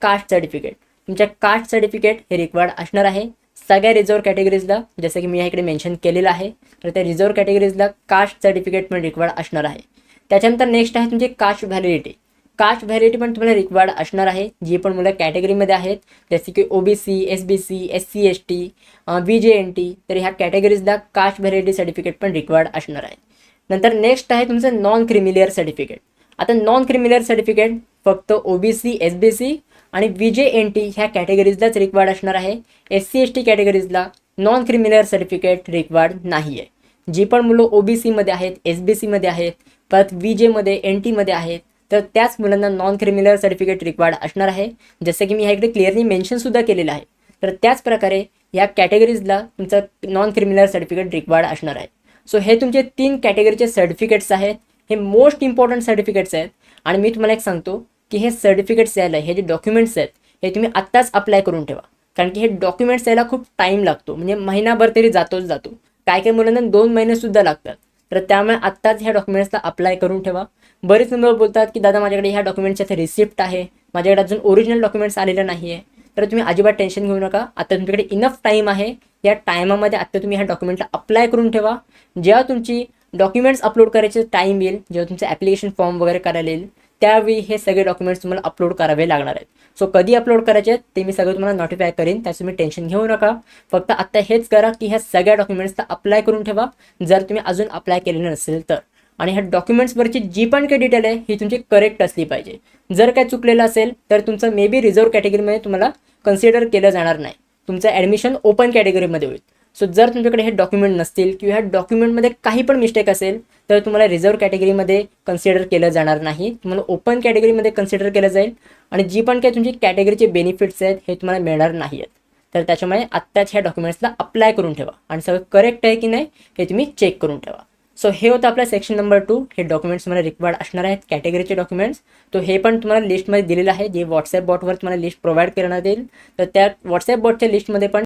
Caste certificate. तुमच्या caste certificate हे required असणार आहे सगळ्या रिझर्व कॅटेगरीजला, जसं की मी या इकडे मेन्शन केलेलं आहे. तर त्या रिझर्व कॅटेगरीजला कास्ट सर्टिफिकेट पण रिक्वायर्ड असणार आहे. त्याच्यानंतर नेक्स्ट आहे तुमची कास्ट व्हॅलिडिटी. कास्ट व्हॅलिडिटी पण तुम्हाला रिक्वायर्ड असणार आहे. जी पण मुलं कॅटेगरीमध्ये आहेत जसे की OBC, SBC, SC ST, VJNT, तर ह्या कॅटेगरीजला कास्ट व्हॅलिडिटी सर्टिफिकेट पण रिक्वायर्ड असणार आहे. नंतर नेक्स्ट आहे तुमचं नॉन क्रिमिलियर सर्टिफिकेट. आता नॉन क्रिमिलियर सर्टिफिकेट फक्त OBC, SBC आणि VJNT ह्या कॅटेगरीजलाच रिक्वायर्ड असणार आहे. SC ST कॅटेगरीजला नॉन क्रिमिलियर सर्टिफिकेट रिक्वायर्ड नाही आहे. जी पण मुलं OBC मध्ये आहेत, SBC मध्ये आहेत, परत VJ मध्ये, NT मध्ये आहेत, तर त्याच मुलांना नॉन क्रिमिलियर सर्टिफिकेट रिक्वायर्ड असणार आहे. जसं की मी ह्या इकडे क्लिअरली मेन्शनसुद्धा केलेलं आहे. तर त्याच प्रकारे या कॅटेगरीजला तुमचं नॉन क्रिमिलियर सर्टिफिकेट रिक्वायर्ड असणार आहे. सो हे तुमचे 3 कॅटेगरीचे सर्टिफिकेट्स आहेत. हे मोस्ट इम्पॉर्टंट सर्टिफिकेट्स आहेत. आणि मी तुम्हाला एक सांगतो की हे सर्टिफिकेट्स यायला, हे जे डॉक्युमेंट्स आहेत हे तुम्ही आत्ताच अप्लाय करून ठेवा. कारण की हे डॉक्युमेंट्स यायला खूप टाईम लागतो, म्हणजे महिनाभर तरी जातोच जातो. काही मुलांना 2 महिनेसुद्धा लागतात. तर त्यामुळे आत्ताच ह्या डॉक्युमेंट्सला अप्लाय करून ठेवा. बरेच मुलं बोलतात की दादा माझ्याकडे ह्या डॉक्युमेंटच्या रिसिप्ट आहे, माझ्याकडे अजून ओरिजिनल डॉक्युमेंट्स आलेले नाही आहे. तर तुम्ही अजिबात टेन्शन घेऊ नका. आता तुमच्याकडे इनफ टाईम आहे. या टायमामध्ये आत्ता तुम्ही ह्या डॉक्युमेंटला अप्लाय करून ठेवा. जेव्हा तुमची डॉक्युमेंट्स अपलोड करायचे टाईम येईल, जेव्हा तुमचं ॲप्लिकेशन फॉर्म वगैरे करायला येईल, त्यावेळी हे सगळे डॉक्युमेंट्स तुम्हाला अपलोड करावे लागणार आहेत. सो कधी अपलोड करायचे आहेत ते मी सगळं तुम्हाला नोटिफाय करेन, त्याचं तुम्ही टेन्शन घेऊ नका. फक्त आत्ता हेच करा की ह्या सगळ्या डॉक्युमेंट्सला अप्लाय करून ठेवा जर तुम्ही अजून अप्लाय केलेलं नसेल तर. आणि ह्या डॉक्युमेंट्सवरची जी पण काही डिटेल आहे ही तुमची करेक्ट असली पाहिजे. जर काय चुकलेलं असेल तर तुमचं मे बी रिझर्व कॅटेगरीमध्ये तुम्हाला कन्सिडर केलं जाणार नाही, तुमचं ॲडमिशन ओपन कॅटेगरीमध्ये होईल. सो जर तुमच्याकडे हे डॉक्युमेंट नसतील किंवा ह्या डॉक्युमेंटमध्ये काही पण मिस्टेक असेल तर तुम्हाला रिझर्व कॅटेगरीमध्ये कन्सिडर केलं जाणार नाही, तुम्हाला ओपन कॅटेगरीमध्ये कन्सिडर केलं जाईल. आणि जी पण काही तुमची कॅटेगरीचे बेनिफिट्स आहेत हे तुम्हाला मिळणार नाही आहेत. तर त्याच्यामुळे आत्ताच ह्या डॉक्युमेंट्सला अप्लाय करून ठेवा आणि सगळं करेक्ट आहे की नाही हे तुम्ही चेक करून ठेवा. सो हे होतं आपलं सेक्शन नंबर 2. हे डॉक्युमेंट्स मला रिक्वायर्ड असणार आहेत कॅटेगरीचे डॉक्युमेंट्स. तो हे पण तुम्हाला लिस्टमध्ये दिलेलं आहे, जे व्हॉट्सॲप बॉटवर तुम्हाला लिस्ट प्रोव्हाइड करण्यात येईल. तर त्या व्हॉट्सॲप बॉटच्या लिस्टमध्ये पण